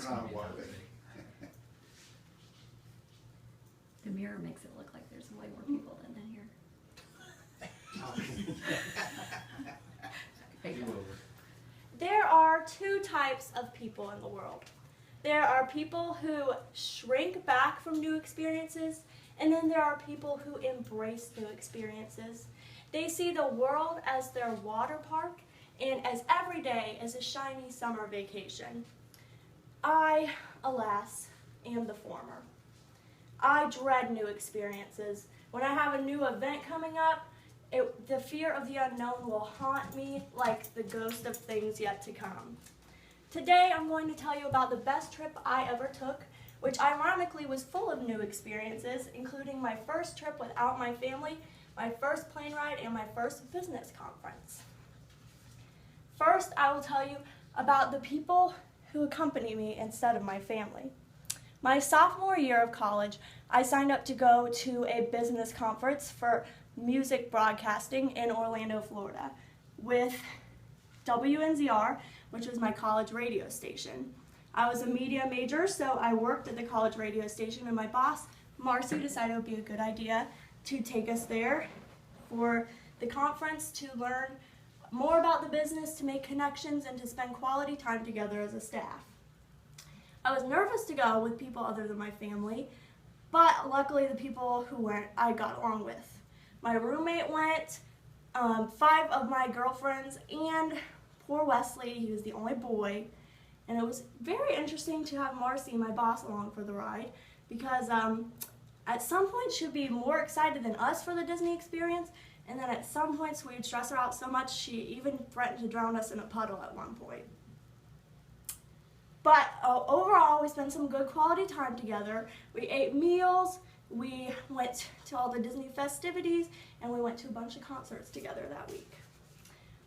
That's not gonna be worth fun. it. The mirror makes it look like there's way more people than in here. Fake You it. over. There are two types of people in the world. There are people who shrink back from new experiences, and then there are people who embrace new experiences. They see the world as their water park and as every day as a shiny summer vacation. I, alas, am the former. I dread new experiences. When I have a new event coming up, the fear of the unknown will haunt me like the ghost of things yet to come. Today I'm going to tell you about the best trip I ever took, which ironically was full of new experiences, including my first trip without my family, my first plane ride, and my first business conference. First, I will tell you about the people who accompany me instead of my family. My sophomore year of college, I signed up to go to a business conference for music broadcasting in Orlando, Florida, with WNZR, which was my college radio station. I was a media major, so I worked at the college radio station, and my boss, Marcy, decided it would be a good idea to take us there for the conference to learn more about the business, to make connections, and to spend quality time together as a staff. I was nervous to go with people other than my family, but luckily the people who went, I got along with. My roommate went, 5 of my girlfriends, and poor Wesley, he was the only boy. And it was very interesting to have Marcy, my boss, along for the ride, because at some point she'd be more excited than us for the Disney experience, and then at some points we'd stress her out so much she even threatened to drown us in a puddle at one point. But overall, we spent some good quality time together. We ate meals, we went to all the Disney festivities, and we went to a bunch of concerts together that week.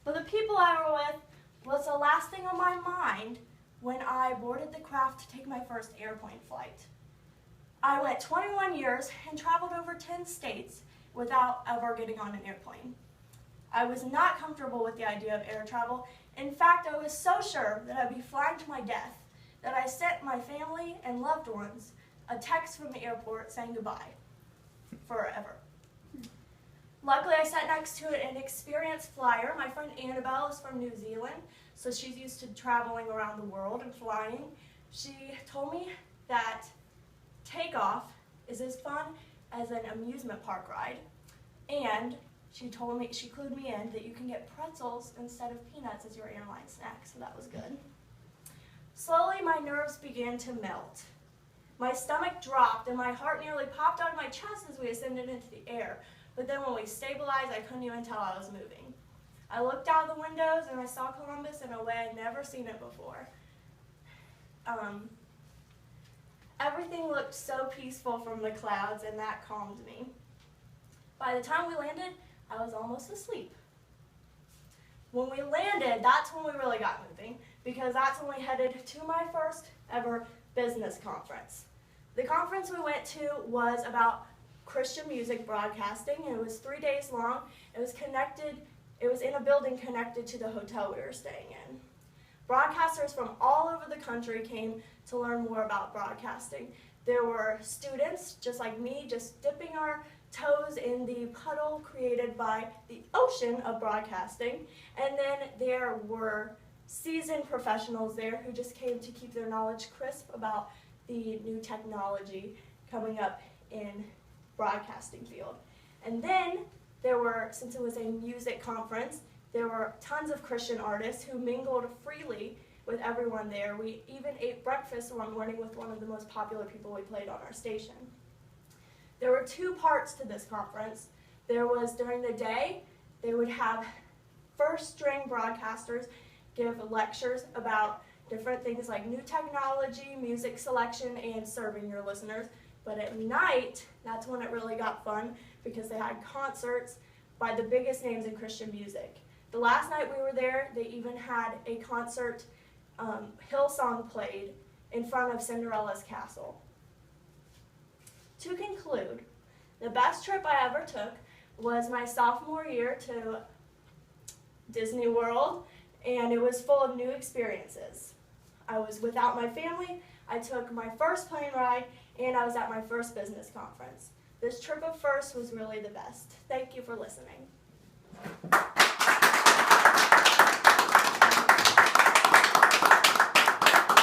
But the people I were with was the last thing on my mind when I boarded the craft to take my first airplane flight. I went 21 years and traveled over 10 states without ever getting on an airplane. I was not comfortable with the idea of air travel. In fact, I was so sure that I'd be flying to my death that I sent my family and loved ones a text from the airport saying goodbye forever. Luckily, I sat next to an experienced flyer. My friend Annabelle is from New Zealand, so she's used to traveling around the world and flying. She told me that takeoff is as fun as an amusement park ride, and she clued me in that you can get pretzels instead of peanuts as your airline snack, so that was good. Slowly, my nerves began to melt. My stomach dropped, and my heart nearly popped out of my chest as we ascended into the air. But then when we stabilized, I couldn't even tell I was moving. I looked out the windows, and I saw Columbus in a way I'd never seen it before. Everything looked so peaceful from the clouds, and that calmed me. By the time we landed, I was almost asleep. When we landed, that's when we really got moving, because that's when we headed to my first ever business conference. The conference we went to was about Christian music broadcasting, and it was 3 days long. It was in a building connected to the hotel we were staying in. Broadcasters from all over the country came to learn more about broadcasting. There were students, just like me, just dipping our toes in the puddle created by the ocean of broadcasting. And then there were seasoned professionals there who just came to keep their knowledge crisp about the new technology coming up in broadcasting field. And then there were, since it was a music conference, there were tons of Christian artists who mingled freely with everyone there. We even ate breakfast one morning with one of the most popular people we played on our station. There were 2 parts to this conference. There was, during the day, they would have first-string broadcasters give lectures about different things like new technology, music selection, and serving your listeners. But at night, that's when it really got fun, because they had concerts by the biggest names in Christian music. The last night we were there, they even had a concert, Hillsong played in front of Cinderella's castle. To conclude, the best trip I ever took was my sophomore year to Disney World, and it was full of new experiences. I was without my family, I took my first plane ride, and I was at my first business conference. This trip of firsts was really the best. Thank you for listening.